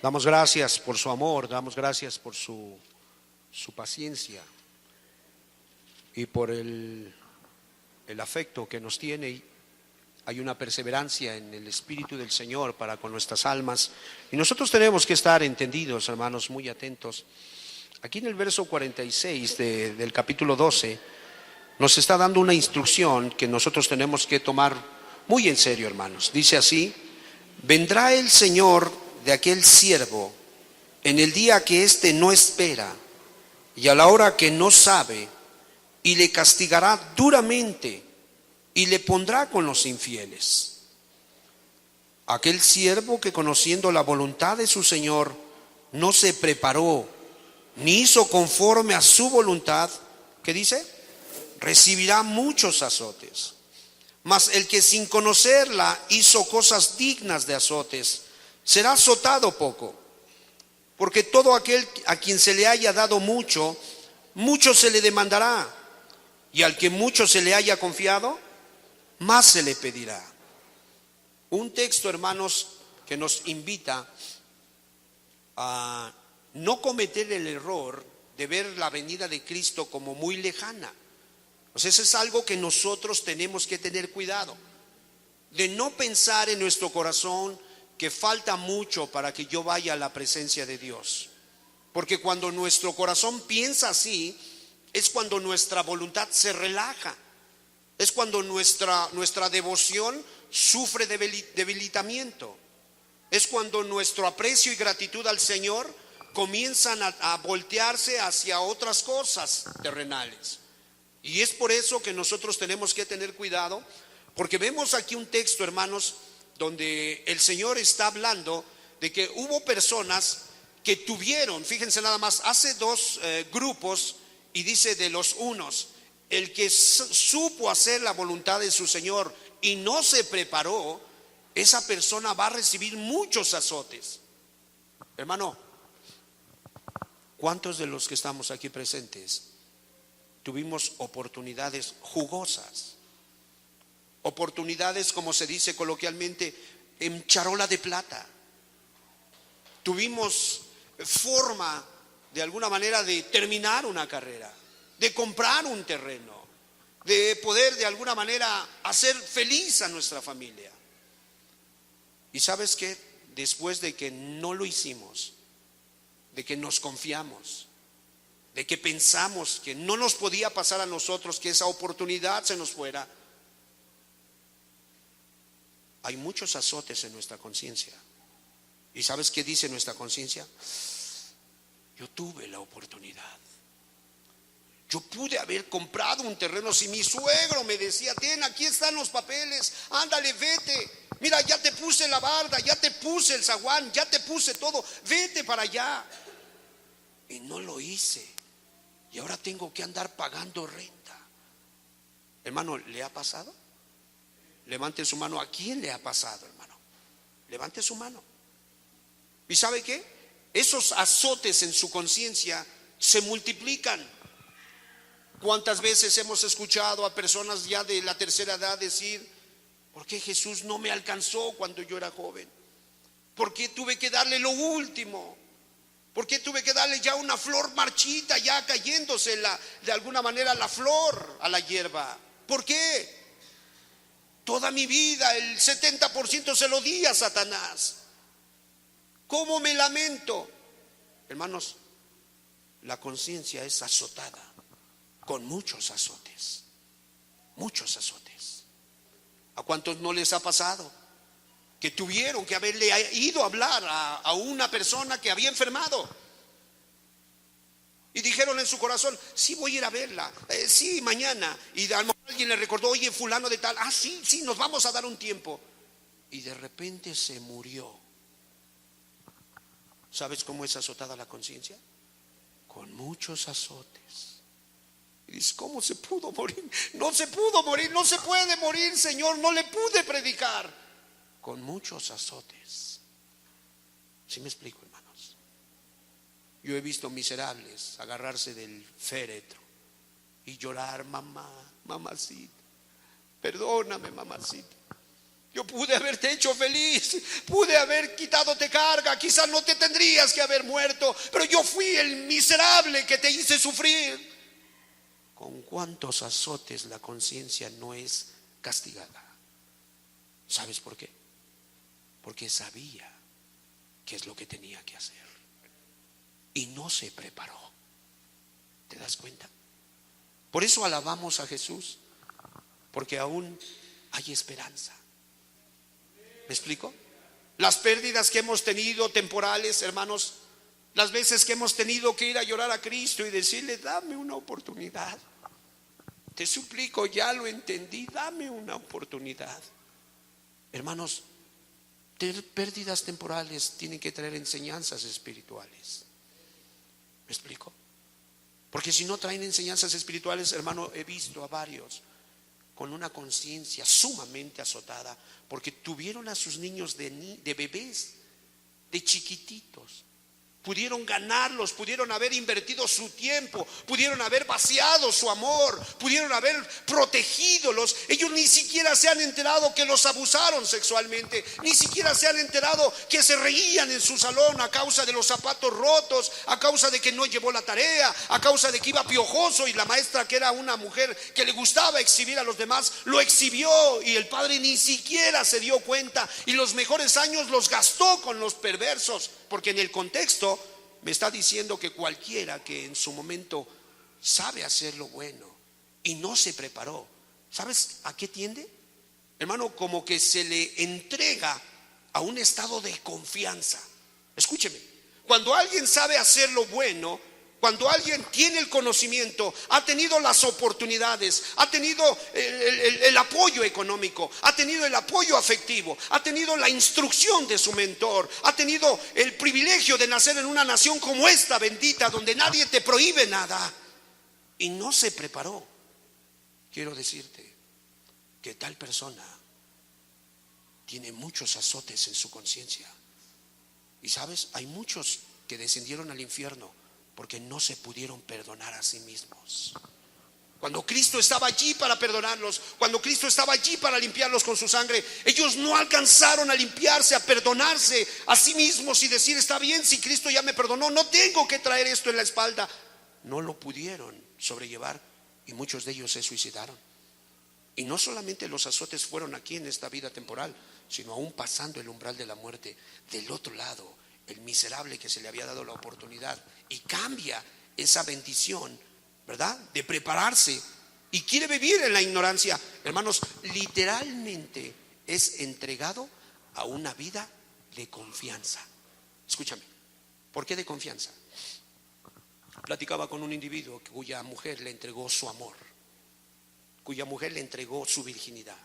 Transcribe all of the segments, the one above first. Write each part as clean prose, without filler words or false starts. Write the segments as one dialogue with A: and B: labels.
A: Damos gracias por su amor, damos gracias por su paciencia y por el afecto que nos tiene. Hay una perseverancia en el Espíritu del Señor para con nuestras almas. Y nosotros tenemos que estar entendidos, hermanos, muy atentos. Aquí en el verso 46 del capítulo 12 nos está dando una instrucción que nosotros tenemos que tomar muy en serio, hermanos. Dice así: vendrá el Señor de aquel siervo en el día que éste no espera y a la hora que no sabe, y le castigará duramente y le pondrá con los infieles. Aquel siervo que, conociendo la voluntad de su Señor, no se preparó ni hizo conforme a su voluntad, ¿qué dice? Recibirá muchos azotes. Mas el que sin conocerla hizo cosas dignas de azotes, será azotado poco. Porque todo aquel a quien se le haya dado mucho, mucho se le demandará. Y al que mucho se le haya confiado, más se le pedirá. Un texto, hermanos, que nos invita a no cometer el error de ver la venida de Cristo como muy lejana. Pues eso es algo que nosotros tenemos que tener cuidado, de no pensar en nuestro corazón que falta mucho para que yo vaya a la presencia de Dios. Porque cuando nuestro corazón piensa así, es cuando nuestra voluntad se relaja. Es cuando nuestra devoción sufre debilitamiento. Es cuando nuestro aprecio y gratitud al Señor comienzan a voltearse hacia otras cosas terrenales. Y es por eso que nosotros tenemos que tener cuidado, porque vemos aquí un texto, hermanos, donde el Señor está hablando de que hubo personas que tuvieron, fíjense nada más, hace dos grupos, y dice de los unos: el que supo hacer la voluntad de su Señor y no se preparó, esa persona va a recibir muchos azotes. Hermano, ¿cuántos de los que estamos aquí presentes tuvimos oportunidades jugosas? Oportunidades, como se dice coloquialmente, en charola de plata. Tuvimos forma, de alguna manera, de terminar una carrera, de comprar un terreno, de poder de alguna manera hacer feliz a nuestra familia. Y ¿sabes qué? Después de que no lo hicimos, de que nos confiamos, de que pensamos que no nos podía pasar a nosotros, que esa oportunidad se nos fuera, hay muchos azotes en nuestra conciencia. ¿Y sabes qué dice nuestra conciencia? Yo tuve la oportunidad. Yo pude haber comprado un terreno. Si mi suegro me decía: ten, aquí están los papeles, ándale, vete, mira, ya te puse la barda, ya te puse el zaguán, ya te puse todo, vete para allá. Y no lo hice, y ahora tengo que andar pagando renta. Hermano, ¿le ha pasado? Levante su mano. ¿A quién le ha pasado, hermano? Levante su mano. ¿Y sabe qué? Esos azotes en su conciencia se multiplican. ¿Cuántas veces hemos escuchado a personas ya de la tercera edad decir: ¿por qué Jesús no me alcanzó cuando yo era joven? ¿Por qué tuve que darle lo último? ¿Por qué tuve que darle ya una flor marchita, ya cayéndose de alguna manera la flor a la hierba? ¿Por qué? Toda mi vida el 70% se lo di a Satanás. ¿Cómo me lamento? Hermanos, la conciencia es azotada con muchos azotes. Muchos azotes. ¿A cuántos no les ha pasado que tuvieron que haberle ido a hablar a una persona que había enfermado? Y dijeron en su corazón: sí, voy a ir a verla, sí, mañana. Y a lo mejor alguien le recordó: oye, fulano de tal, sí, nos vamos a dar un tiempo. Y de repente se murió. ¿Sabes cómo es azotada la conciencia? Con muchos azotes. Y dices: ¿cómo se pudo morir? No se pudo morir, no se puede morir, Señor, no le pude predicar. Con muchos azotes. ¿Sí me explico, hermanos? Yo he visto miserables agarrarse del féretro y llorar: mamá, mamacita, perdóname, mamacita. Yo pude haberte hecho feliz, pude haber quitadote carga, quizás no te tendrías que haber muerto, pero yo fui el miserable que te hice sufrir. ¿Con cuántos azotes la conciencia no es castigada? ¿Sabes por qué? Porque sabía qué es lo que tenía que hacer y no se preparó. ¿Te das cuenta? Por eso alabamos a Jesús, porque aún hay esperanza. ¿Me explico? Las pérdidas que hemos tenido temporales, hermanos, las veces que hemos tenido que ir a llorar a Cristo y decirle: dame una oportunidad, te suplico, ya lo entendí, dame una oportunidad. Hermanos, pérdidas temporales tienen que traer enseñanzas espirituales. ¿Me explico? Porque si no traen enseñanzas espirituales, hermano, he visto a varios con una conciencia sumamente azotada porque tuvieron a sus niños de bebés, de chiquititos. Pudieron ganarlos, pudieron haber invertido su tiempo, pudieron haber vaciado su amor, pudieron haber protegidolos. Ellos ni siquiera se han enterado que los abusaron sexualmente, ni siquiera se han enterado que se reían en su salón a causa de los zapatos rotos, a causa de que no llevó la tarea, a causa de que iba piojoso y la maestra, que era una mujer que le gustaba exhibir a los demás, lo exhibió y el padre ni siquiera se dio cuenta y los mejores años los gastó con los perversos. Porque en el contexto me está diciendo que cualquiera que en su momento sabe hacer lo bueno y no se preparó, ¿sabes a qué tiende? Hermano, como que se le entrega a un estado de confianza. Escúcheme, cuando alguien sabe hacer lo bueno, cuando alguien tiene el conocimiento, ha tenido las oportunidades, ha tenido el apoyo económico, ha tenido el apoyo afectivo, ha tenido la instrucción de su mentor, ha tenido el privilegio de nacer en una nación como esta bendita, donde nadie te prohíbe nada, y no se preparó, quiero decirte que tal persona tiene muchos azotes en su conciencia. Y sabes, hay muchos que descendieron al infierno porque no se pudieron perdonar a sí mismos. Cuando Cristo estaba allí para perdonarlos, cuando Cristo estaba allí para limpiarlos con su sangre, ellos no alcanzaron a limpiarse, a perdonarse a sí mismos y decir: está bien, si Cristo ya me perdonó, no tengo que traer esto en la espalda. No lo pudieron sobrellevar y muchos de ellos se suicidaron. Y no solamente los azotes fueron aquí en esta vida temporal, sino aún pasando el umbral de la muerte, del otro lado, el miserable que se le había dado la oportunidad y cambia esa bendición, ¿verdad?, de prepararse y quiere vivir en la ignorancia. Hermanos, literalmente es entregado a una vida de confianza. Escúchame, ¿por qué de confianza? Platicaba con un individuo cuya mujer le entregó su amor, cuya mujer le entregó su virginidad,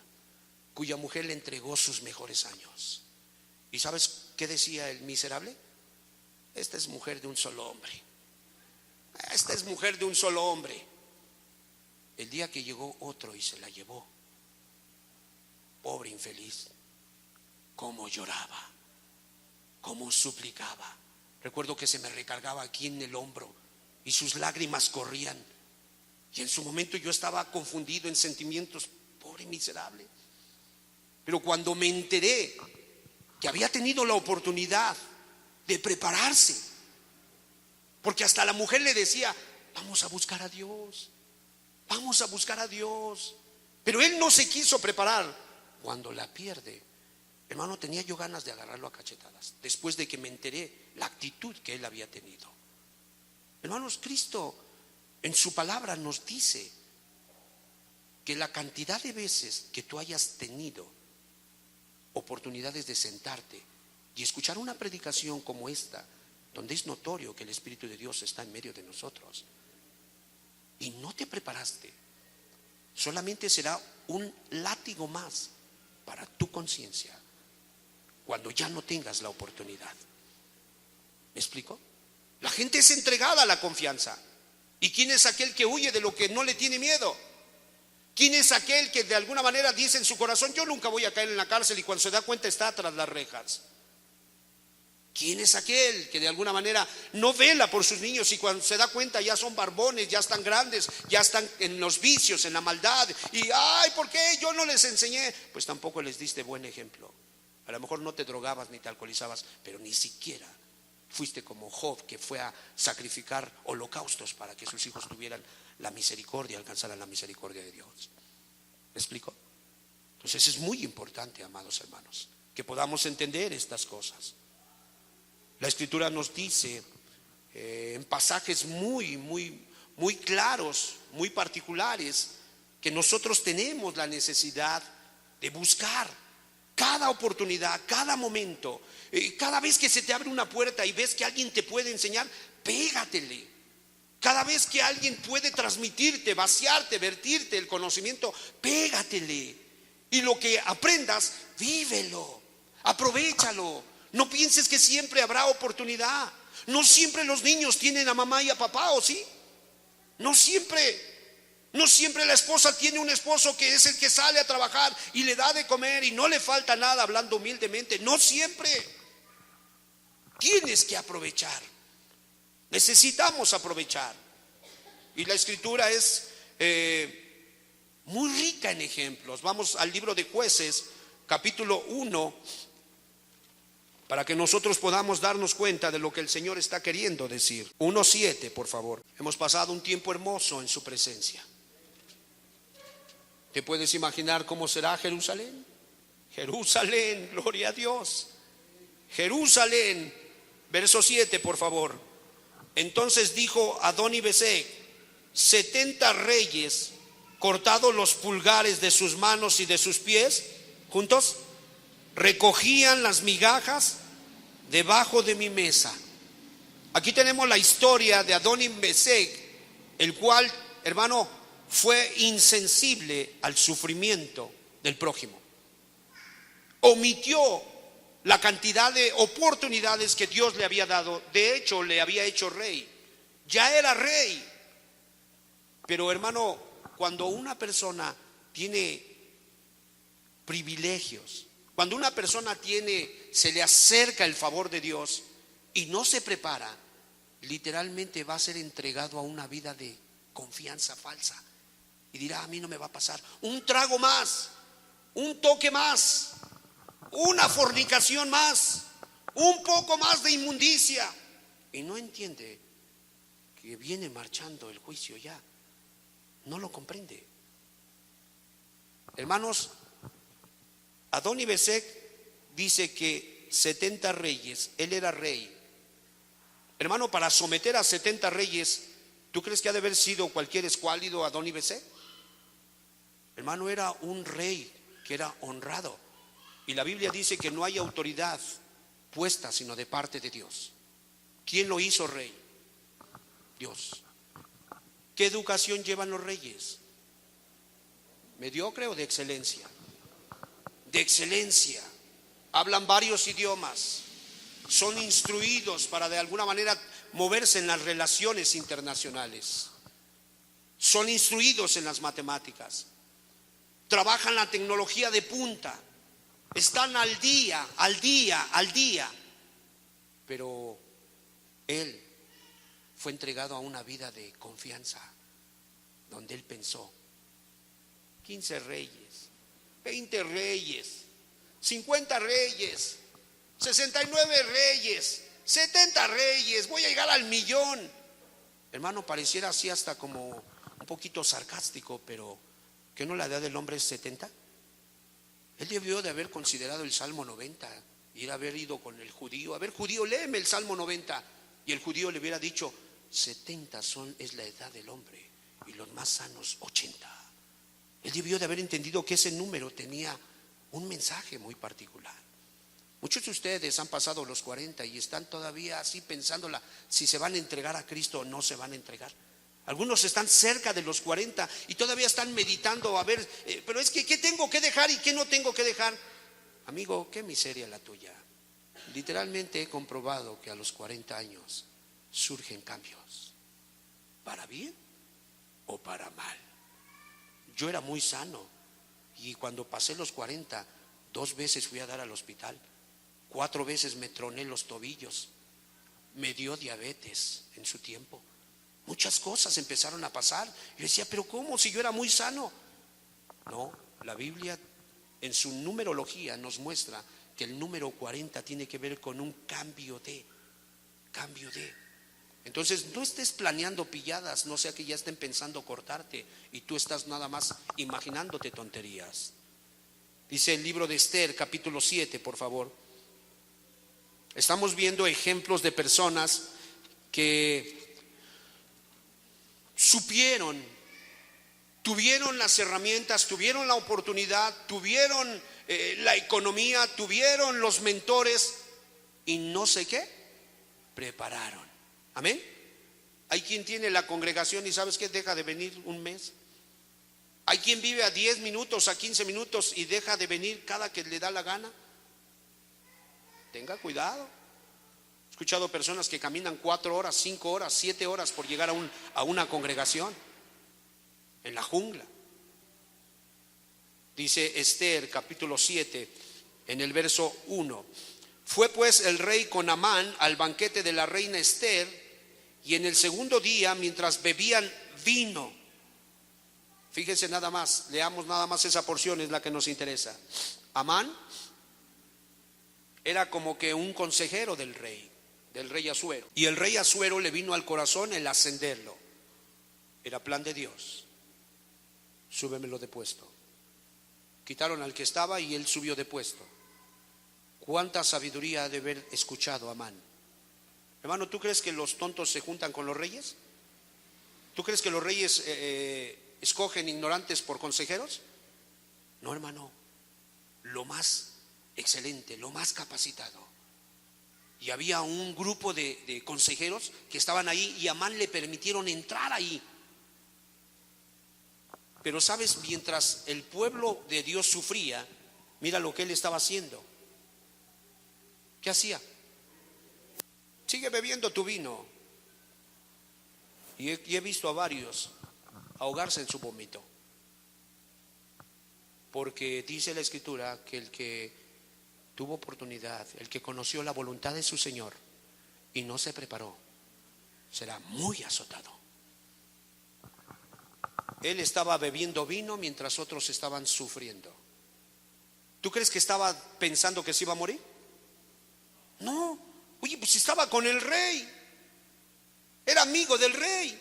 A: cuya mujer le entregó sus mejores años. ¿Y sabes qué decía el miserable? Esta es mujer de un solo hombre. Esta es mujer de un solo hombre. El día que llegó otro y se la llevó, pobre infeliz, cómo lloraba, cómo suplicaba. Recuerdo que se me recargaba aquí en el hombro y sus lágrimas corrían. Y en su momento yo estaba confundido en sentimientos, pobre miserable. Pero cuando me enteré que había tenido la oportunidad de prepararse, porque hasta la mujer le decía: vamos a buscar a Dios, vamos a buscar a Dios, pero él no se quiso preparar. Cuando la pierde, hermano, tenía yo ganas de agarrarlo a cachetadas, después de que me enteré la actitud que él había tenido. Hermanos, Cristo en su palabra nos dice que la cantidad de veces que tú hayas tenido oportunidades de sentarte y escuchar una predicación como esta, donde es notorio que el Espíritu de Dios está en medio de nosotros, y no te preparaste, solamente será un látigo más para tu conciencia cuando ya no tengas la oportunidad. ¿Me explico? La gente es entregada a la confianza. ¿Y quién es aquel que huye de lo que no le tiene miedo? ¿Quién es aquel que de alguna manera dice en su corazón: yo nunca voy a caer en la cárcel, y cuando se da cuenta está tras las rejas? ¿Quién es aquel que de alguna manera no vela por sus niños y cuando se da cuenta ya son barbones, ya están grandes, ya están en los vicios, en la maldad? Y ay, ¿por qué yo no les enseñé? Pues tampoco les diste buen ejemplo. A lo mejor no te drogabas ni te alcoholizabas, pero ni siquiera fuiste como Job, que fue a sacrificar holocaustos para que sus hijos tuvieran la misericordia, alcanzaran la misericordia de Dios. ¿Me explico? Entonces es muy importante, amados hermanos, que podamos entender estas cosas. La Escritura nos dice en pasajes muy claros, muy particulares, que nosotros tenemos la necesidad de buscar cada oportunidad, cada momento, cada vez que se te abre una puerta y ves que alguien te puede enseñar, pégatele. Cada vez que alguien puede transmitirte, vaciarte, vertirte el conocimiento, pégatele. Y lo que aprendas, vívelo, aprovéchalo. No pienses que siempre habrá oportunidad. No siempre los niños tienen a mamá y a papá, ¿o sí? No siempre. No siempre la esposa tiene un esposo que es el que sale a trabajar y le da de comer y no le falta nada, hablando humildemente. No siempre. Tienes que aprovechar. Necesitamos aprovechar. Y la Escritura es muy rica en ejemplos. Vamos al libro de Jueces, capítulo 1, para que nosotros podamos darnos cuenta de lo que el Señor está queriendo decir. 1:7, por favor. Hemos pasado un tiempo hermoso en su presencia. ¿Te puedes imaginar cómo será Jerusalén? Jerusalén, gloria a Dios. Jerusalén, verso 7, por favor. Entonces dijo Adoni-Bezek: 70 reyes, cortados los pulgares de sus manos y de sus pies, juntos, recogían las migajas debajo de mi mesa. Aquí tenemos la historia de Adoni-Bezek, el cual, hermano, fue insensible al sufrimiento del prójimo. Omitió la cantidad de oportunidades que Dios le había dado. De hecho, le había hecho rey. Ya era rey. Pero, hermano, cuando una persona tiene privilegios, cuando una persona se le acerca el favor de Dios y no se prepara, literalmente va a ser entregado a una vida de confianza falsa. Y dirá: a mí no me va a pasar. Un trago más, un toque más, una fornicación más, un poco más de inmundicia. Y no entiende que viene marchando el juicio ya. No lo comprende. Hermanos, Adoni-Bezek dice que 70 reyes, él era rey. Hermano, para someter a 70 reyes, ¿tú crees que ha de haber sido cualquier escuálido Adoni-Bezek? Hermano, era un rey que era honrado. Y la Biblia dice que no hay autoridad puesta sino de parte de Dios. ¿Quién lo hizo rey? Dios. ¿Qué educación llevan los reyes? ¿Mediocre o de excelencia? De excelencia. Hablan varios idiomas. Son instruidos para de alguna manera moverse en las relaciones internacionales. Son instruidos en las matemáticas. Trabajan la tecnología de punta. Están al día. Pero él fue entregado a una vida de confianza, donde él pensó: 15 reyes, 20 reyes, 50 reyes, 69 reyes, 70 reyes, voy a llegar al millón. Hermano, pareciera así hasta como un poquito sarcástico, pero ¿qué no la edad del hombre es 70? Él debió de haber considerado el Salmo 90 y haber ido con el judío: a ver, judío, léeme el Salmo 90. Y el judío le hubiera dicho: 70 es la edad del hombre, y los más sanos 80. Él debió de haber entendido que ese número tenía un mensaje muy particular. Muchos de ustedes han pasado los 40 y están todavía así pensándola, si se van a entregar a Cristo o no se van a entregar. Algunos están cerca de los 40 y todavía están meditando, a ver, pero es que ¿qué tengo que dejar y qué no tengo que dejar? Amigo, qué miseria la tuya. Literalmente he comprobado que a los 40 años surgen cambios, para bien o para mal. Yo era muy sano y cuando pasé los 40, 2 veces fui a dar al hospital 4 veces me troné los tobillos, me dio diabetes en su tiempo. Muchas cosas empezaron a pasar. Yo decía, pero ¿cómo? Si yo era muy sano. No, la Biblia en su numerología nos muestra que el número 40 tiene que ver con un cambio de. Entonces no estés planeando pilladas, no sea que ya estén pensando cortarte y tú estás nada más imaginándote tonterías. Dice el libro de Esther, capítulo 7, por favor. Estamos viendo ejemplos de personas que supieron, tuvieron las herramientas, tuvieron la oportunidad, tuvieron la economía, tuvieron los mentores y no sé qué, prepararon. Amén. Hay quien tiene la congregación y ¿sabes qué? Deja de venir un mes. Hay quien vive a 10 minutos, a 15 minutos y deja de venir cada que le da la gana. Tenga cuidado. He escuchado personas que caminan 4 horas, 5 horas, 7 horas por llegar a una congregación en la jungla. Dice Esther capítulo 7 en el verso 1. Fue pues el rey con Amán al banquete de la reina Esther, y en el segundo día, mientras bebían vino, fíjense nada más, leamos nada más esa porción, es la que nos interesa. Amán era como que un consejero del rey Asuero, y el rey Asuero le vino al corazón el ascenderlo. Era plan de Dios. Súbemelo de puesto. Quitaron al que estaba y él subió de puesto. ¿Cuánta sabiduría ha de haber escuchado Amán? Hermano, ¿tú crees que los tontos se juntan con los reyes? ¿Tú crees que los reyes escogen ignorantes por consejeros? No, hermano, lo más excelente, lo más capacitado. Y había un grupo de consejeros que estaban ahí y a Amán le permitieron entrar ahí. Pero sabes, mientras el pueblo de Dios sufría, mira lo que él estaba haciendo. ¿Qué hacía? Sigue bebiendo tu vino. Y he visto a varios ahogarse en su vómito. Porque dice la Escritura que el que tuvo oportunidad, el que conoció la voluntad de su Señor y no se preparó, será muy azotado. Él estaba bebiendo vino mientras otros estaban sufriendo. ¿Tú crees que estaba pensando que se iba a morir? No. Oye, pues estaba con el rey, era amigo del rey.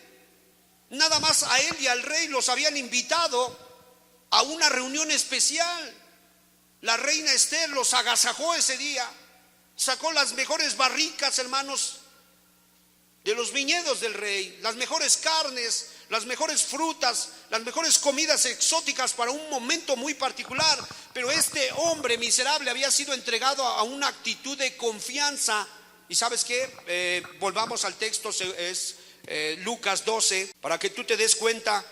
A: Nada más a él y al rey los habían invitado a una reunión especial. La reina Esther los agasajó ese día, sacó las mejores barricas, hermanos, de los viñedos del rey, las mejores carnes, las mejores frutas, las mejores comidas exóticas para un momento muy particular. Pero este hombre miserable había sido entregado a una actitud de confianza. Y ¿sabes qué? Volvamos al texto, es Lucas 12, para que tú te des cuenta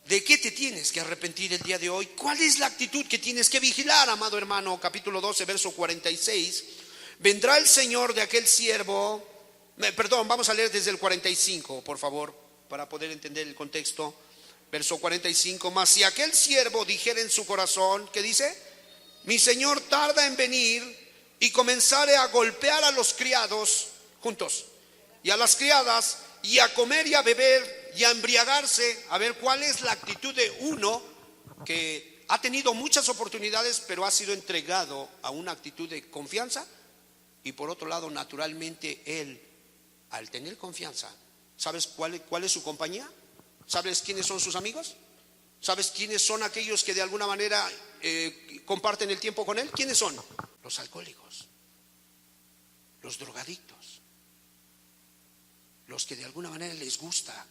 A: de qué te tienes que arrepentir el día de hoy. ¿Cuál es la actitud que tienes que vigilar, amado hermano? Capítulo 12, verso 46. Vendrá el Señor de aquel siervo, vamos a leer desde el 45, por favor, para poder entender el contexto. Verso 45, mas si aquel siervo dijera en su corazón, ¿qué dice? Mi Señor tarda en venir, y comenzare a golpear a los criados juntos y a las criadas, y a comer y a beber y a embriagarse. A ver, ¿cuál es la actitud de uno que ha tenido muchas oportunidades pero ha sido entregado a una actitud de confianza? Y por otro lado, naturalmente, él, al tener confianza, ¿sabes cuál es su compañía? ¿Sabes quiénes son sus amigos? ¿Sabes quiénes son aquellos que de alguna manera comparten el tiempo con él? ¿Quiénes son? Los alcohólicos, los drogadictos, los que de alguna manera les gusta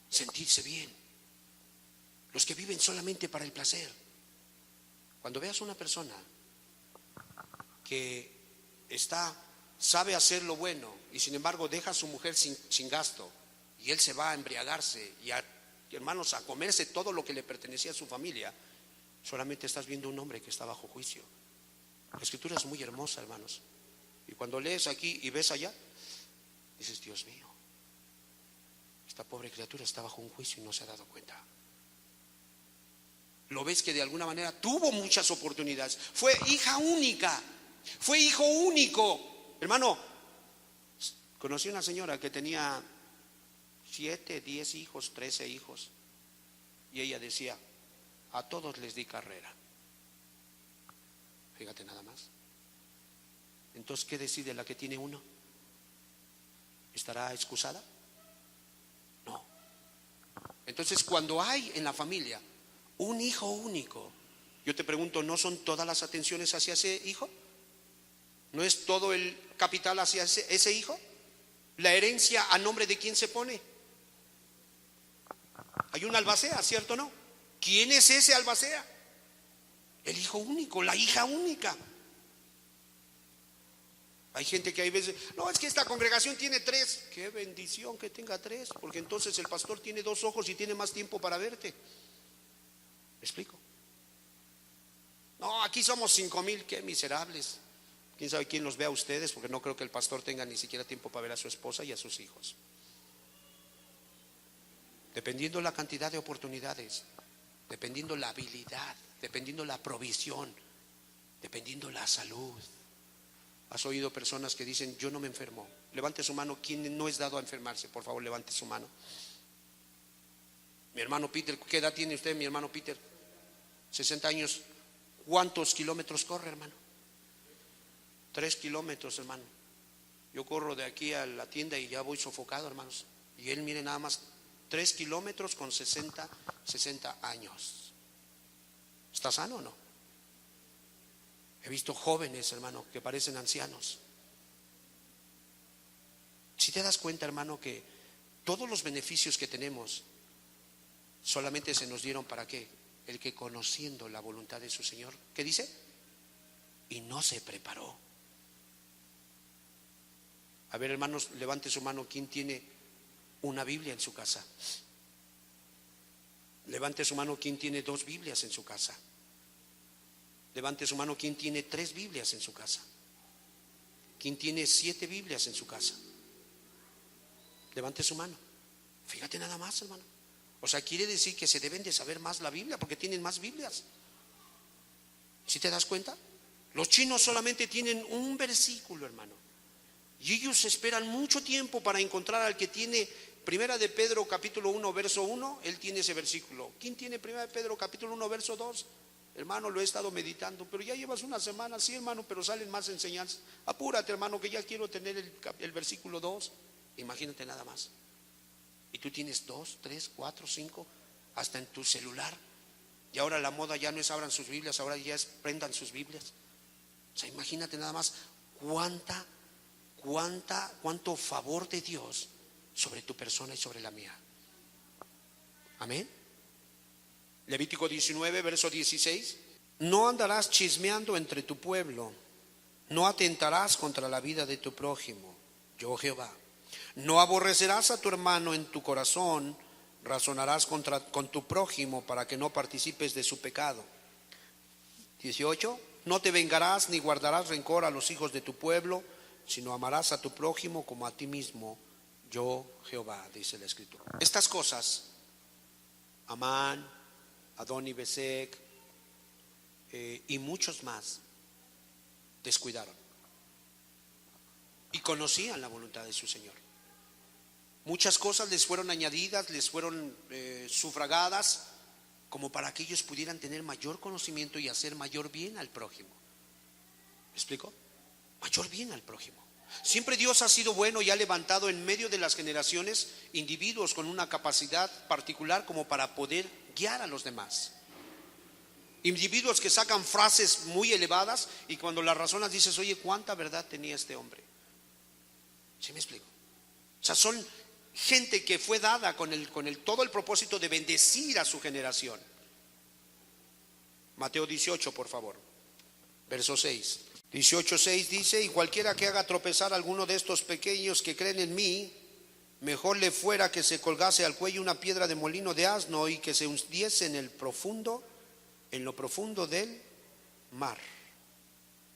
A: sentirse bien, los que viven solamente para el placer. Cuando veas una persona que sabe hacer lo bueno y sin embargo deja a su mujer sin gasto, y él se va a embriagarse y hermanos, a comerse todo lo que le pertenecía a su familia, solamente estás viendo un hombre que está bajo juicio. La Escritura es muy hermosa, hermanos, y cuando lees aquí y ves allá, dices, Dios mío, esta pobre criatura está bajo un juicio y no se ha dado cuenta. Lo ves que de alguna manera tuvo muchas oportunidades. Fue hija única, fue hijo único. Hermano, conocí una señora que tenía 7, 10 hijos, 13 hijos. Y ella decía, a todos les di carrera. Fíjate nada más. Entonces, ¿qué decide la que tiene uno? ¿Estará excusada? No. Entonces, cuando hay en la familia un hijo único, yo te pregunto, ¿no son todas las atenciones hacia ese hijo? ¿No es todo el capital hacia ese hijo? ¿La herencia a nombre de quién se pone? Hay un albacea, ¿cierto o no? ¿Quién es ese albacea? El hijo único, la hija única. Hay gente que hay veces, no, es que esta congregación tiene 3. Qué bendición que tenga 3, porque entonces el pastor tiene 2 ojos y tiene más tiempo para verte. ¿Me explico? No, aquí somos 5,000, qué miserables. Quién sabe quién los ve a ustedes, porque no creo que el pastor tenga ni siquiera tiempo para ver a su esposa y a sus hijos. Dependiendo la cantidad de oportunidades, dependiendo la habilidad, dependiendo la provisión, dependiendo la salud. ¿Has oído personas que dicen, yo no me enfermo? Levante su mano, ¿quién no es dado a enfermarse? Por favor, levante su mano. Mi hermano Peter, ¿qué edad tiene usted, mi hermano Peter? 60 años. ¿Cuántos kilómetros corre, hermano? 3 kilómetros, hermano. Yo corro de aquí a la tienda y ya voy sofocado, hermanos. Y él, mire, nada más 3 kilómetros con 60 años. ¿Está sano o no? He visto jóvenes, hermano, que parecen ancianos. Si te das cuenta, hermano, que todos los beneficios que tenemos solamente se nos dieron ¿para qué? El que conociendo la voluntad de su Señor, ¿qué dice? Y no se preparó. A ver, hermanos, levante su mano, ¿quién tiene una Biblia en su casa? Levante su mano, ¿quién tiene 2 Biblias en su casa? Levante su mano, ¿quién tiene 3 Biblias en su casa? ¿Quién tiene 7 Biblias en su casa? Levante su mano. Fíjate nada más, hermano. O sea, quiere decir que se deben de saber más la Biblia porque tienen más Biblias. ¿Sí te das cuenta? Los chinos solamente tienen un versículo, hermano. Y ellos esperan mucho tiempo para encontrar al que tiene Primera de Pedro capítulo 1 verso 1. Él tiene ese versículo. ¿Quién tiene Primera de Pedro capítulo 1 verso 2? Hermano, lo he estado meditando, pero ya llevas una semana, sí, hermano, pero salen más enseñanzas. Apúrate, hermano, que ya quiero tener el versículo 2. Imagínate nada más. Y tú tienes 2, 3, 4, 5, hasta en tu celular. Y ahora la moda ya no es abran sus Biblias, ahora ya es prendan sus Biblias. O sea, imagínate nada más cuánto favor de Dios sobre tu persona y sobre la mía. Amén. Levítico 19, verso 16. No andarás chismeando entre tu pueblo, no atentarás contra la vida de tu prójimo, yo Jehová. No aborrecerás a tu hermano en tu corazón, razonarás con tu prójimo para que no participes de su pecado. 18. No te vengarás ni guardarás rencor a los hijos de tu pueblo, sino amarás a tu prójimo como a ti mismo, yo Jehová, dice la Escritura. Estas cosas, Amán, Adoni-Bezek y muchos más, descuidaron y conocían la voluntad de su Señor. Muchas cosas les fueron añadidas, les fueron sufragadas, como para que ellos pudieran tener mayor conocimiento y hacer mayor bien al prójimo. ¿Me explico? Mayor bien al prójimo. Siempre Dios ha sido bueno y ha levantado en medio de las generaciones individuos con una capacidad particular como para poder guiar a los demás. Individuos que sacan frases muy elevadas y cuando las razonas dices, oye, ¿cuánta verdad tenía este hombre? ¿Sí me explico? O sea, son gente que fue dada con todo el propósito de bendecir a su generación. Mateo 18, por favor, verso 6. 18:6 dice, y cualquiera que haga tropezar a alguno de estos pequeños que creen en mí, mejor le fuera que se colgase al cuello una piedra de molino de asno y que se hundiese en lo profundo del mar.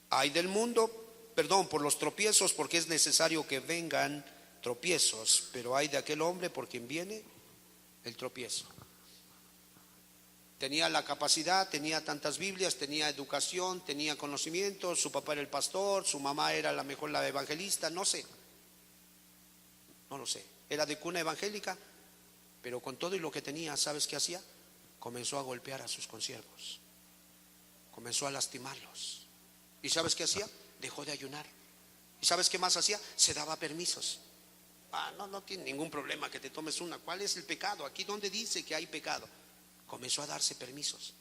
A: Ay del mundo, por los tropiezos, porque es necesario que vengan tropiezos, pero ay de aquel hombre por quien viene el tropiezo. Tenía la capacidad, tenía tantas Biblias, tenía educación, tenía conocimiento, su papá era el pastor, su mamá era la mejor, la evangelista, no sé, no lo sé. Era de cuna evangélica, pero con todo y lo que tenía, ¿sabes qué hacía? Comenzó a golpear a sus consiervos, comenzó a lastimarlos. ¿Y sabes qué hacía? Dejó de ayunar. ¿Y sabes qué más hacía? Se daba permisos. No tiene ningún problema que te tomes una. ¿Cuál es el pecado? Aquí donde dice que hay pecado. Comenzó a darse permisos.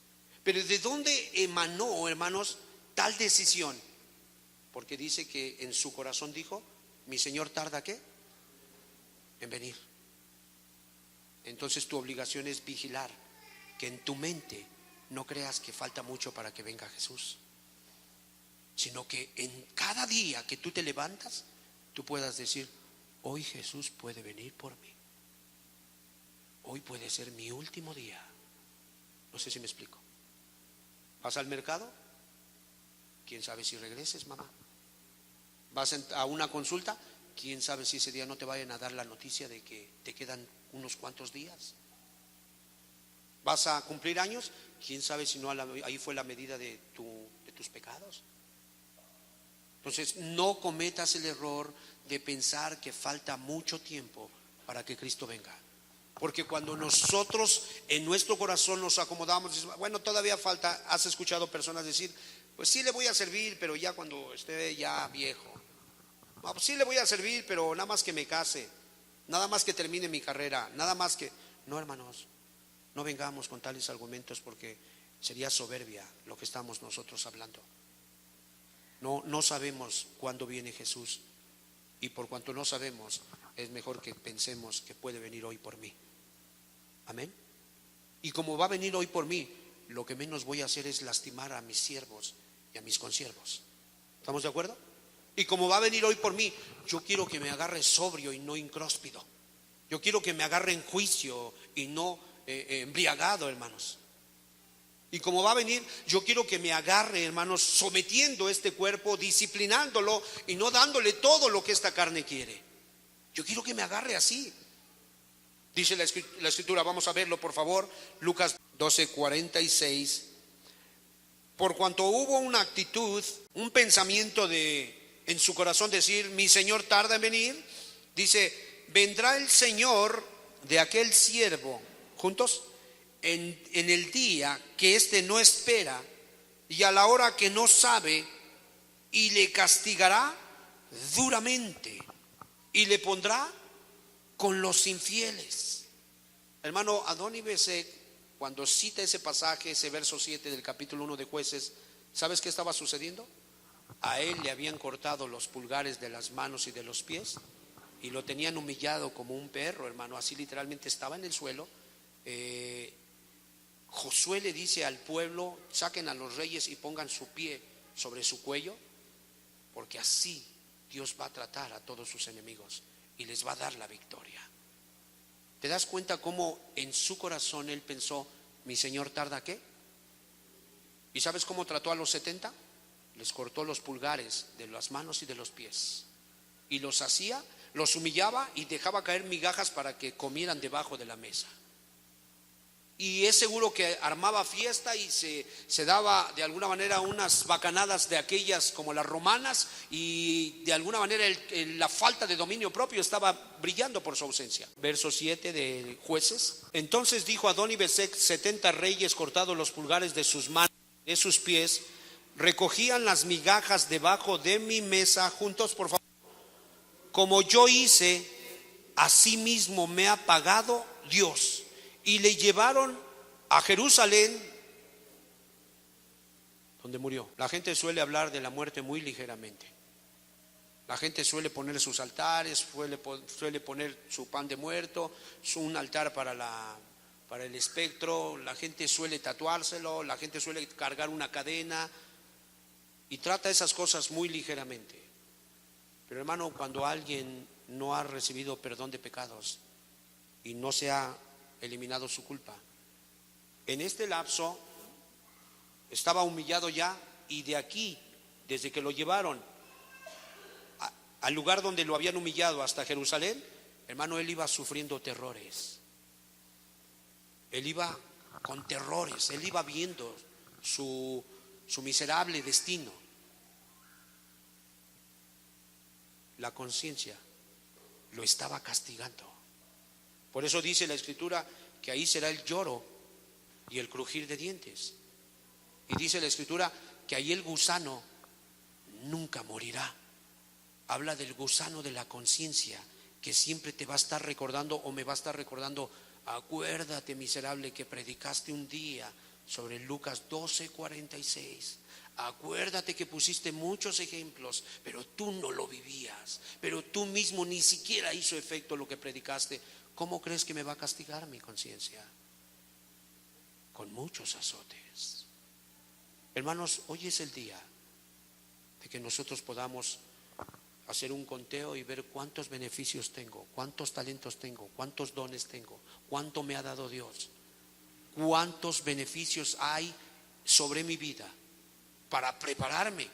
A: Pero ¿de dónde emanó, hermanos, tal decisión? Porque dice que en su corazón dijo: mi Señor tarda ¿qué? En venir. Entonces tu obligación es vigilar que en tu mente no creas que falta mucho para que venga Jesús, sino que en cada día que tú te levantas, tú puedas decir: hoy Jesús puede venir por mí. Hoy puede ser mi último día. No sé si me explico. ¿Vas al mercado? ¿Quién sabe si regreses, mamá? ¿Vas a una consulta? ¿Quién sabe si ese día no te vayan a dar la noticia de que te quedan unos cuantos días? ¿Vas a cumplir años? ¿Quién sabe si no ahí fue la medida de tus pecados? Entonces, no cometas el error de pensar que falta mucho tiempo para que Cristo venga. Porque cuando nosotros en nuestro corazón nos acomodamos, bueno, todavía falta. Has escuchado personas decir: pues sí le voy a servir, pero ya cuando esté ya viejo. No, pues sí le voy a servir, pero nada más que me case, nada más que termine mi carrera, nada más que... No, hermanos, no vengamos con tales argumentos, porque sería soberbia lo que estamos nosotros hablando. No sabemos cuándo viene Jesús, y por cuanto no sabemos, es mejor que pensemos que puede venir hoy por mí. Amén. Y como va a venir hoy por mí, lo que menos voy a hacer es lastimar a mis siervos y a mis consiervos. ¿Estamos de acuerdo? Y como va a venir hoy por mí, yo quiero que me agarre sobrio y no incróspido. Yo quiero que me agarre en juicio y no embriagado, hermanos. Y como va a venir, yo quiero que me agarre, hermanos, sometiendo este cuerpo, disciplinándolo y no dándole todo lo que esta carne quiere. Yo quiero que me agarre así. Dice la escritura, vamos a verlo por favor, Lucas 12:46. Por cuanto hubo una actitud, un pensamiento en su corazón decir: mi Señor tarda en venir, dice: vendrá el Señor de aquel siervo, juntos, en el día que éste no espera y a la hora que no sabe, y le castigará duramente y le pondrá con los infieles. Hermano, Adoni-Bezek, cuando cita ese pasaje, ese verso 7 del capítulo 1 de Jueces, ¿sabes qué estaba sucediendo? A él le habían cortado los pulgares de las manos y de los pies y lo tenían humillado como un perro, hermano. Así literalmente estaba en el suelo. Josué le dice al pueblo: saquen a los reyes y pongan su pie sobre su cuello, porque así Dios va a tratar a todos sus enemigos y les va a dar la victoria. ¿Te das cuenta cómo en su corazón él pensó: mi Señor tarda qué? ¿Y sabes cómo trató a los 70? Les cortó los pulgares de las manos y de los pies y los hacía, los humillaba y dejaba caer migajas para que comieran debajo de la mesa. Y es seguro que armaba fiesta y se daba de alguna manera unas bacanadas de aquellas como las romanas, y de alguna manera la falta de dominio propio estaba brillando por su ausencia. Verso 7 de Jueces. Entonces dijo Adoni-Bezek: 70 reyes, cortados los pulgares de sus manos y de sus pies, recogían las migajas debajo de mi mesa. Juntos, por favor. Como yo hice, así mismo me ha pagado Dios. Y le llevaron a Jerusalén, donde murió. La gente suele hablar de la muerte muy ligeramente. La gente suele poner sus altares, suele poner su pan de muerto, un altar para el espectro. La gente suele tatuárselo, la gente suele cargar una cadena y trata esas cosas muy ligeramente. Pero hermano, cuando alguien no ha recibido perdón de pecados y no se ha eliminado su culpa, en este lapso estaba humillado ya, y de aquí, desde que lo llevaron al lugar donde lo habían humillado hasta Jerusalén, hermano, él iba sufriendo terrores. Él iba con terrores. Él iba viendo su miserable destino. La conciencia lo estaba castigando. Por eso dice la Escritura que ahí será el lloro y el crujir de dientes. Y dice la Escritura que ahí el gusano nunca morirá. Habla del gusano de la conciencia, que siempre te va a estar recordando, o me va a estar recordando: acuérdate, miserable, que predicaste un día sobre Lucas 12:46. Acuérdate que pusiste muchos ejemplos, pero tú no lo vivías, pero tú mismo ni siquiera hizo efecto lo que predicaste. ¿Cómo crees que me va a castigar mi conciencia? Con muchos azotes. Hermanos, hoy es el día de que nosotros podamos hacer un conteo y ver cuántos beneficios tengo, cuántos talentos tengo, cuántos dones tengo, cuánto me ha dado Dios, cuántos beneficios hay sobre mi vida para prepararme.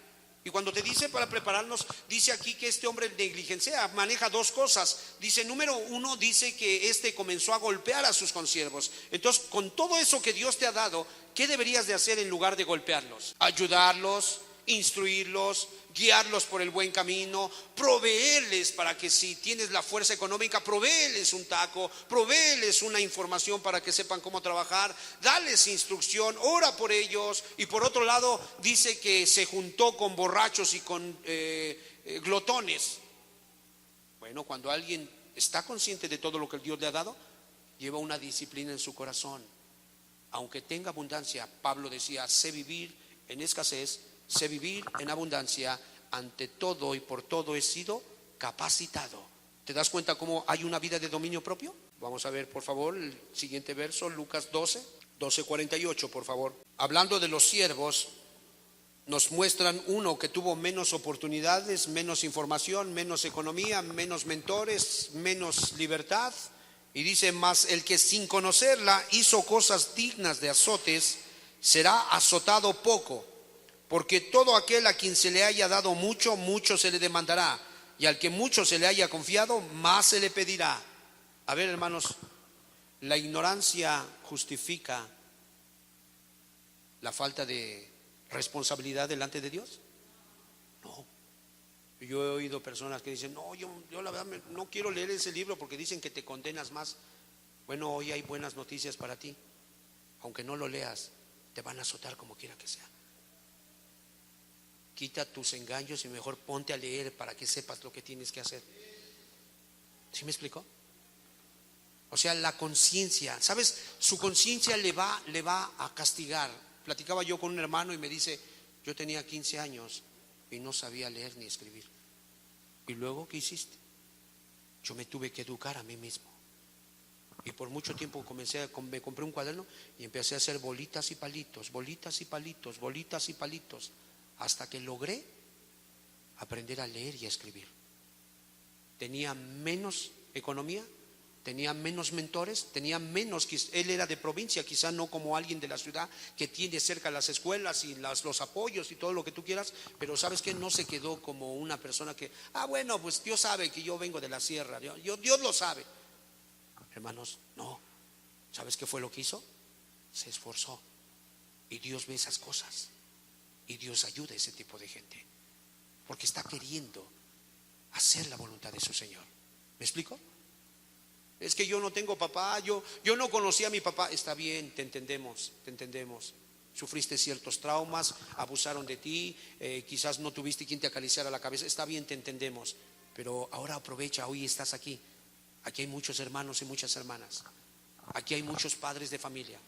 A: Y cuando te dice para prepararnos, dice aquí que este hombre negligencia, maneja dos cosas. Dice, número uno, dice que comenzó a golpear a sus consiervos. Entonces, con todo eso que Dios te ha dado, ¿qué deberías de hacer en lugar de golpearlos? Ayudarlos, instruirlos, guiarlos por el buen camino, proveerles para que, si tienes la fuerza económica, proveerles un taco, proveerles una información para que sepan cómo trabajar, dales instrucción, ora por ellos. Y por otro lado dice que se juntó con borrachos y con glotones. Bueno, cuando alguien está consciente de todo lo que Dios le ha dado, lleva una disciplina en su corazón. Aunque tenga abundancia, Pablo decía: sé vivir en escasez, sé vivir en abundancia, ante todo y por todo he sido capacitado. ¿Te das cuenta cómo hay una vida de dominio propio? Vamos a ver, por favor, el siguiente verso, Lucas 12:48, por favor. Hablando de los siervos, nos muestran uno que tuvo menos oportunidades, menos información, menos economía, menos mentores, menos libertad. Y dice: mas el que sin conocerla hizo cosas dignas de azotes, será azotado poco. Porque todo aquel a quien se le haya dado mucho, mucho se le demandará, y al que mucho se le haya confiado, más se le pedirá. A ver, hermanos, ¿la ignorancia justifica la falta de responsabilidad delante de Dios? No. Yo he oído personas que dicen: no, yo la verdad no quiero leer ese libro porque dicen que te condenas más. Bueno, hoy hay buenas noticias para ti. Aunque no lo leas, te van a azotar como quiera que sea. Quita tus engaños y mejor ponte a leer para que sepas lo que tienes que hacer. ¿Sí me explicó? O sea, la conciencia, ¿sabes? Su conciencia le va a castigar. Platicaba yo con un hermano y me dice: yo tenía 15 años y no sabía leer ni escribir. ¿Y luego qué hiciste? Yo me tuve que educar a mí mismo. Y por mucho tiempo me compré un cuaderno y empecé a hacer bolitas y palitos, bolitas y palitos, bolitas y palitos, hasta que logré aprender a leer y a escribir. Tenía menos economía, tenía menos mentores, tenía menos. Él era de provincia, quizá no como alguien de la ciudad que tiene cerca las escuelas y los apoyos y todo lo que tú quieras, pero sabes que no se quedó como una persona que, bueno, pues Dios sabe que yo vengo de la sierra, Dios lo sabe. Hermanos, no. ¿Sabes qué fue lo que hizo? Se esforzó. Y Dios ve esas cosas. Y Dios ayuda a ese tipo de gente, porque está queriendo hacer la voluntad de su Señor. ¿Me explico? Es que yo no tengo papá, yo no conocí a mi papá. Está bien, te entendemos. Sufriste ciertos traumas, abusaron de ti, quizás no tuviste quien te acariciara la cabeza. Está bien, te entendemos. Pero ahora aprovecha, hoy estás aquí. Aquí hay muchos hermanos y muchas hermanas. Aquí hay muchos padres de familia.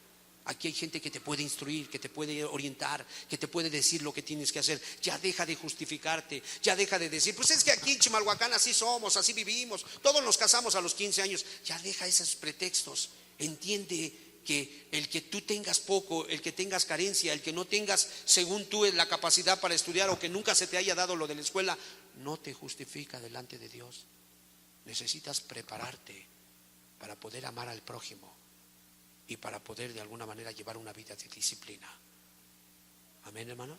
A: Aquí hay gente que te puede instruir, que te puede orientar, que te puede decir lo que tienes que hacer. Ya deja de justificarte, ya deja de decir: pues es que aquí en Chimalhuacán así somos, así vivimos, todos nos casamos a los 15 años. Ya deja esos pretextos. Entiende que el que tú tengas poco, el que tengas carencia, el que no tengas según tú la capacidad para estudiar, o que nunca se te haya dado lo de la escuela, no te justifica delante de Dios. Necesitas prepararte para poder amar al prójimo y para poder de alguna manera llevar una vida de disciplina. Amén, hermanos.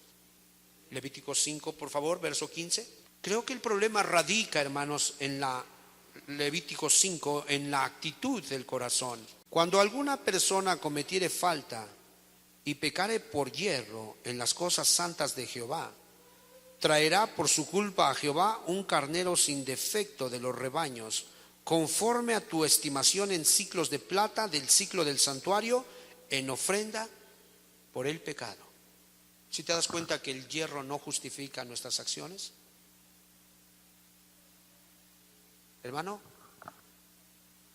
A: Levítico 5, por favor, verso 15. Creo que el problema radica, hermanos, en Levítico 5, en la actitud del corazón. Cuando alguna persona cometiere falta y pecare por yerro en las cosas santas de Jehová, traerá por su culpa a Jehová un carnero sin defecto de los rebaños, conforme a tu estimación en siclos de plata del siclo del santuario, en ofrenda por el pecado. ¿Si te das cuenta que el hierro no justifica nuestras acciones? Hermano,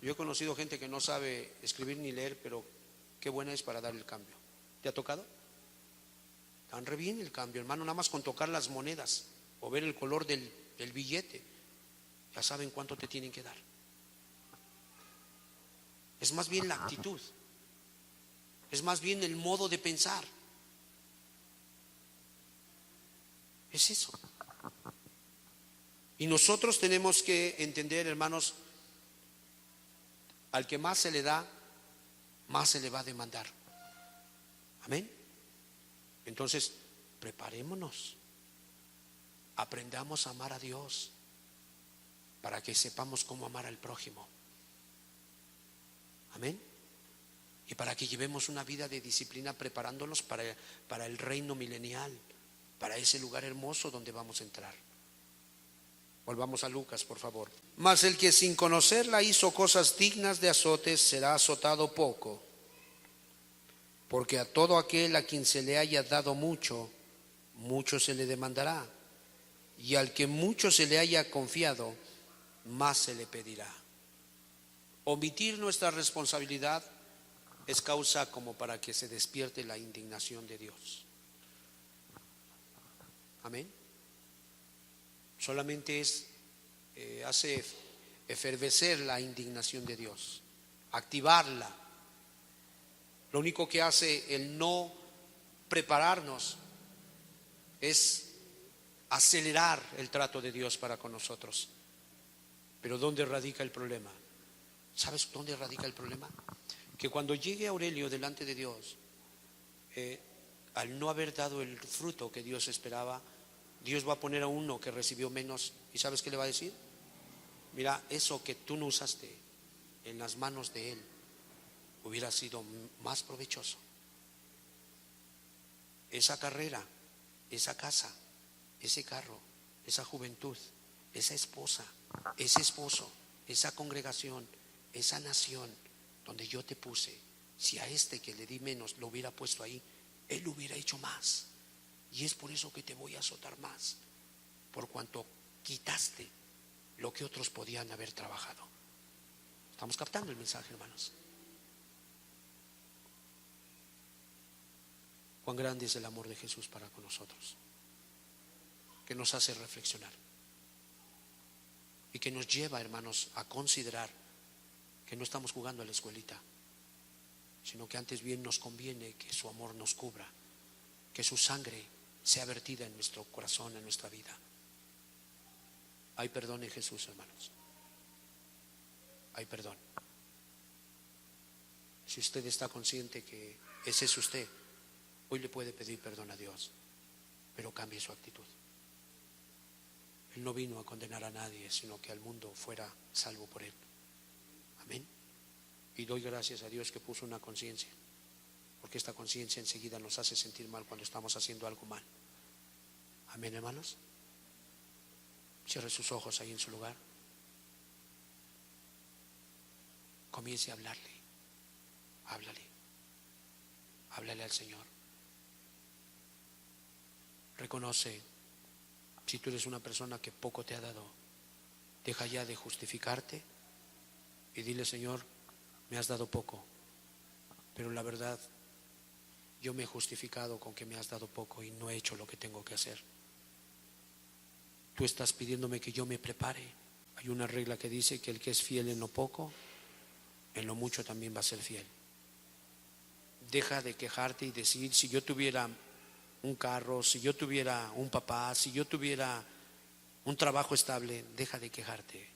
A: yo he conocido gente que no sabe escribir ni leer, pero qué buena es para dar el cambio. ¿Te ha tocado? Dan re bien el cambio, hermano, nada más con tocar las monedas o ver el color del billete, ya saben cuánto te tienen que dar. Es más bien la actitud, es más bien el modo de pensar. Es eso. Y nosotros tenemos que entender, hermanos, al que más se le da, más se le va a demandar. Amén. Entonces, preparémonos, aprendamos a amar a Dios para que sepamos cómo amar al prójimo. Amén. Y para que llevemos una vida de disciplina preparándonos para el reino milenial, para ese lugar hermoso donde vamos a entrar. Volvamos a Lucas, por favor. Mas el que sin conocerla hizo cosas dignas de azotes será azotado poco. Porque a todo aquel a quien se le haya dado mucho, mucho se le demandará. Y al que mucho se le haya confiado, más se le pedirá. Omitir nuestra responsabilidad es causa como para que se despierte la indignación de Dios. Amén. Solamente hace efervecer la indignación de Dios, activarla. Lo único que hace el no prepararnos es acelerar el trato de Dios para con nosotros. Pero ¿dónde radica el problema? ¿Sabes dónde radica el problema? Que cuando llegue Aurelio delante de Dios, al no haber dado el fruto que Dios esperaba, Dios va a poner a uno que recibió menos. ¿Y sabes qué le va a decir? Mira, eso que tú no usaste en las manos de Él hubiera sido más provechoso. Esa carrera, esa casa, ese carro, esa juventud, esa esposa, ese esposo, esa congregación, esa nación donde yo te puse, si a este que le di menos lo hubiera puesto ahí, Él hubiera hecho más. Y es por eso que te voy a azotar más, por cuanto quitaste lo que otros podían haber trabajado. ¿Estamos captando el mensaje, hermanos? Cuán grande es el amor de Jesús para con nosotros, que nos hace reflexionar y que nos lleva, hermanos, a considerar que no estamos jugando a la escuelita, sino que antes bien nos conviene que su amor nos cubra, que su sangre sea vertida en nuestro corazón, en nuestra vida. Hay perdón en Jesús, hermanos. Hay perdón. Si usted está consciente que ese es usted, hoy le puede pedir perdón a Dios, pero cambie su actitud. Él no vino a condenar a nadie, sino que al mundo fuera salvo por Él. Amén. Y doy gracias a Dios que puso una conciencia, porque esta conciencia enseguida nos hace sentir mal cuando estamos haciendo algo mal. Amén, hermanos. Cierre sus ojos ahí en su lugar. Comience a hablarle. Háblale al Señor. Reconoce, si tú eres una persona que poco te ha dado, deja ya de justificarte y dile: Señor, me has dado poco, pero la verdad, yo me he justificado con que me has dado poco y no he hecho lo que tengo que hacer. Tú estás pidiéndome que yo me prepare. Hay una regla que dice que el que es fiel en lo poco, en lo mucho también va a ser fiel. Deja de quejarte y decir: si yo tuviera un carro, si yo tuviera un papá, si yo tuviera un trabajo estable. Deja de quejarte,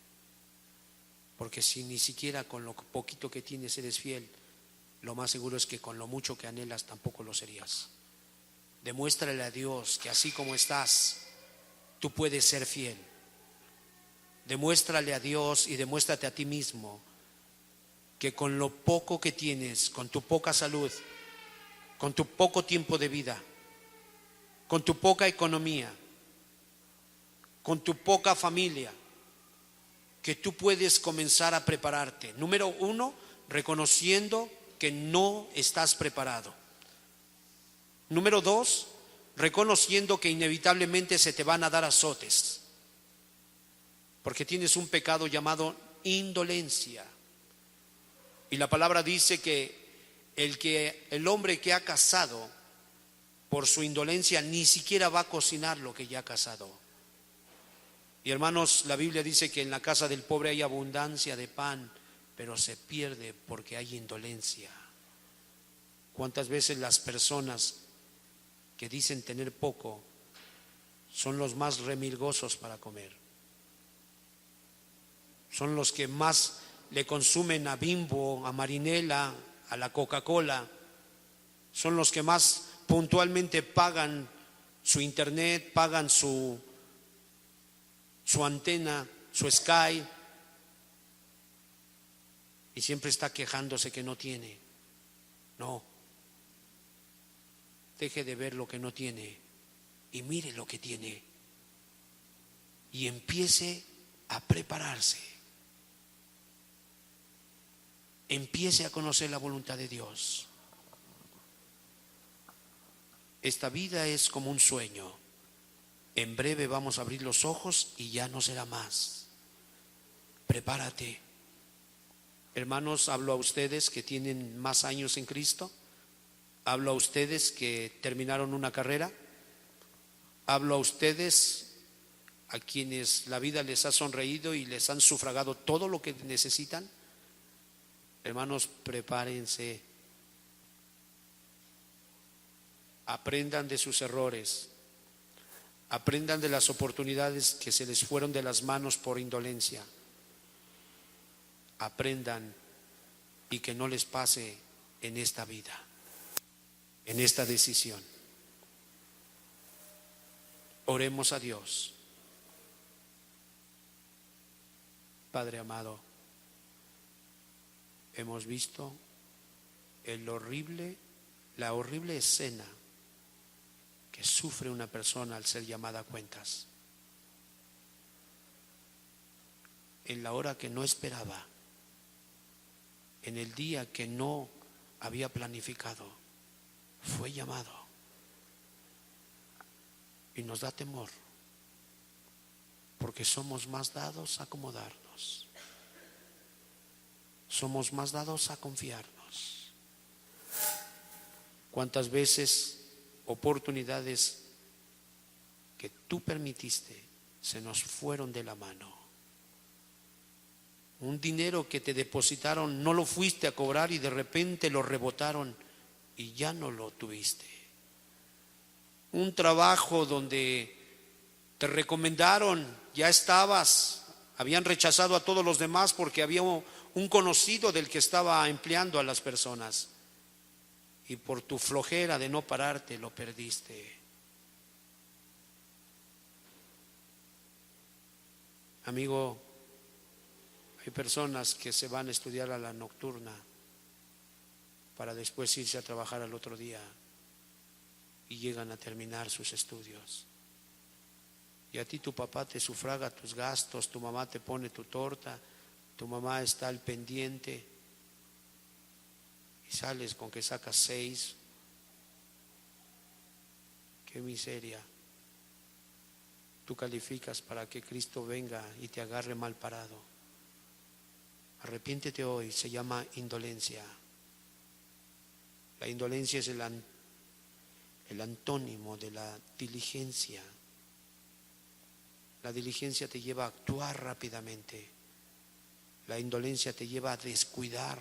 A: porque si ni siquiera con lo poquito que tienes eres fiel, lo más seguro es que con lo mucho que anhelas tampoco lo serías. Demuéstrale a Dios que así como estás, tú puedes ser fiel. Demuéstrale a Dios y demuéstrate a ti mismo que con lo poco que tienes, con tu poca salud, con tu poco tiempo de vida, con tu poca economía, con tu poca familia, que tú puedes comenzar a prepararte. Número uno, reconociendo que no estás preparado. Número dos, reconociendo que inevitablemente se te van a dar azotes, porque tienes un pecado llamado indolencia. Y la palabra dice que el hombre que ha casado, por su indolencia, ni siquiera va a cocinar lo que ya ha casado. Y hermanos, la Biblia dice que en la casa del pobre hay abundancia de pan, pero se pierde porque hay indolencia. ¿Cuántas veces las personas que dicen tener poco son los más remilgosos para comer? Son los que más le consumen a Bimbo, a Marinela, a la Coca-Cola. Son los que más puntualmente pagan su internet, pagan su antena, su Sky, y siempre está quejándose que no tiene. No, deje de ver lo que no tiene y mire lo que tiene y empiece a prepararse. Empiece a conocer la voluntad de Dios. Esta vida es como un sueño. En breve vamos a abrir los ojos y ya no será más. Prepárate. Hermanos, hablo a ustedes que tienen más años en Cristo. Hablo a ustedes que terminaron una carrera. Hablo a ustedes a quienes la vida les ha sonreído y les han sufragado todo lo que necesitan. Hermanos, prepárense. Aprendan de sus errores. Aprendan de las oportunidades que se les fueron de las manos por indolencia. Aprendan y que no les pase en esta vida, en esta decisión. Oremos a Dios. Padre amado, hemos visto la horrible escena que sufre una persona al ser llamada a cuentas, en la hora que no esperaba, en el día que no había planificado, fue llamado. Y nos da temor, porque somos más dados a acomodarnos, somos más dados a confiarnos. ¿Cuántas veces oportunidades que tú permitiste se nos fueron de la mano? Un dinero que te depositaron, no lo fuiste a cobrar y de repente lo rebotaron y ya no lo tuviste. Un trabajo donde te recomendaron, ya estabas, habían rechazado a todos los demás porque había un conocido del que estaba empleando a las personas. Y por tu flojera de no pararte, lo perdiste. Amigo, hay personas que se van a estudiar a la nocturna para después irse a trabajar al otro día y llegan a terminar sus estudios. Y a ti tu papá te sufraga tus gastos, tu mamá te pone tu torta, tu mamá está al pendiente. Y sales con que sacas 6. Qué miseria. Tú calificas para que Cristo venga y te agarre mal parado. Arrepiéntete hoy, se llama indolencia. La indolencia es el antónimo de la diligencia. La diligencia te lleva a actuar rápidamente. La indolencia te lleva a descuidar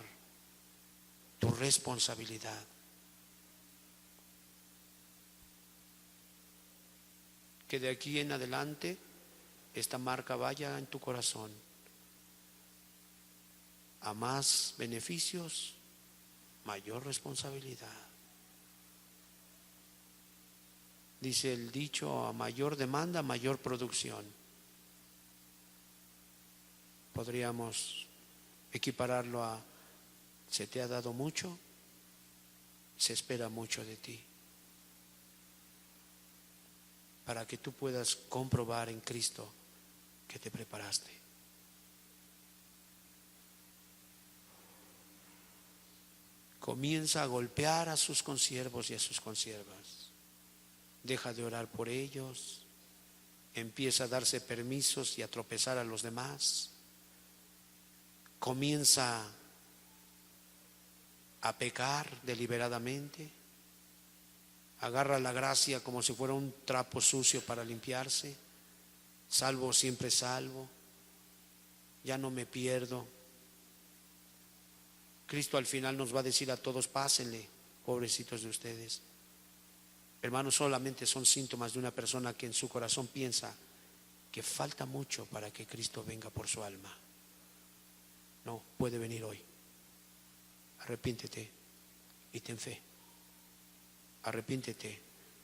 A: tu responsabilidad. Que de aquí en adelante esta marca vaya en tu corazón. A más beneficios, mayor responsabilidad. Dice el dicho, a mayor demanda, mayor producción. Podríamos equipararlo a Se te ha dado mucho, se espera mucho de ti, para que tú puedas comprobar en Cristo que te preparaste. Comienza a golpear a sus consiervos y a sus consiervas. Deja de orar por ellos. Empieza a darse permisos y a tropezar a los demás. Comienza a pecar deliberadamente. Agarra la gracia como si fuera un trapo sucio para limpiarse. Salvo, siempre salvo. Ya no me pierdo. Cristo al final nos va a decir a todos: pásenle, pobrecitos de ustedes. Hermanos, solamente son síntomas de una persona que en su corazón piensa que falta mucho para que Cristo venga por su alma. No, puede venir hoy. Arrepíntete y ten fe. Arrepíntete,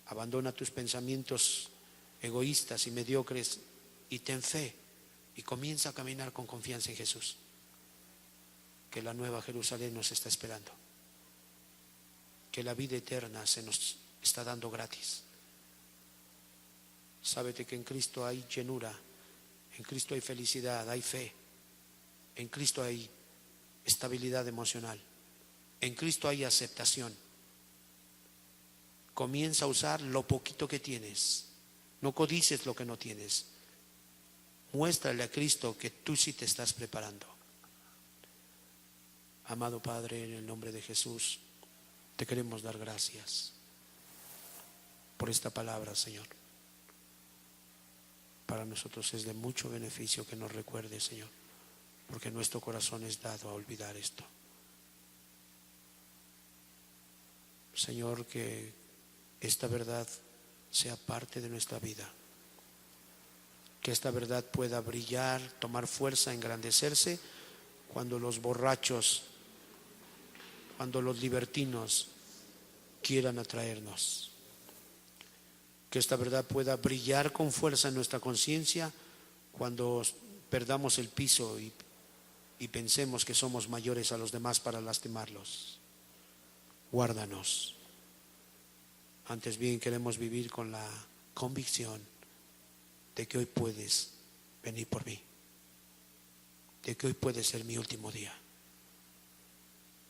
A: abandona tus pensamientos egoístas y mediocres y ten fe y comienza a caminar con confianza en Jesús, que la nueva Jerusalén nos está esperando, que la vida eterna se nos está dando gratis. Sábete que en Cristo hay llenura, en Cristo hay felicidad, hay fe, en Cristo hay estabilidad emocional, en Cristo hay aceptación. Comienza a usar lo poquito que tienes, no codices lo que no tienes. Muéstrale a Cristo que tú sí te estás preparando. Amado Padre, en el nombre de Jesús, te queremos dar gracias por esta palabra, Señor. Para nosotros es de mucho beneficio que nos recuerde, Señor, porque nuestro corazón es dado a olvidar esto. Señor, que esta verdad sea parte de nuestra vida, que esta verdad pueda brillar, tomar fuerza, engrandecerse cuando los borrachos, cuando los libertinos quieran atraernos. Que esta verdad pueda brillar con fuerza en nuestra conciencia cuando perdamos el piso y pensemos que somos mayores a los demás para lastimarlos. Guárdanos. Antes bien, queremos vivir con la convicción de que hoy puedes venir por mí, de que hoy puede ser mi último día.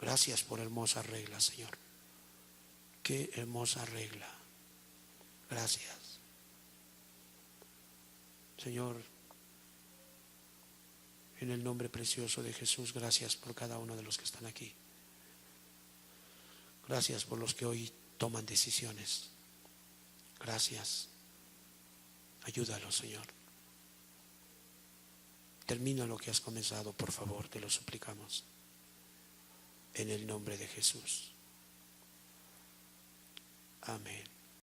A: Gracias por hermosa regla, Señor. Qué hermosa regla. Gracias. Señor, en el nombre precioso de Jesús, gracias por cada uno de los que están aquí. Gracias por los que hoy toman decisiones. Gracias. Ayúdalos, Señor. Termina lo que has comenzado, por favor, te lo suplicamos. En el nombre de Jesús. Amén.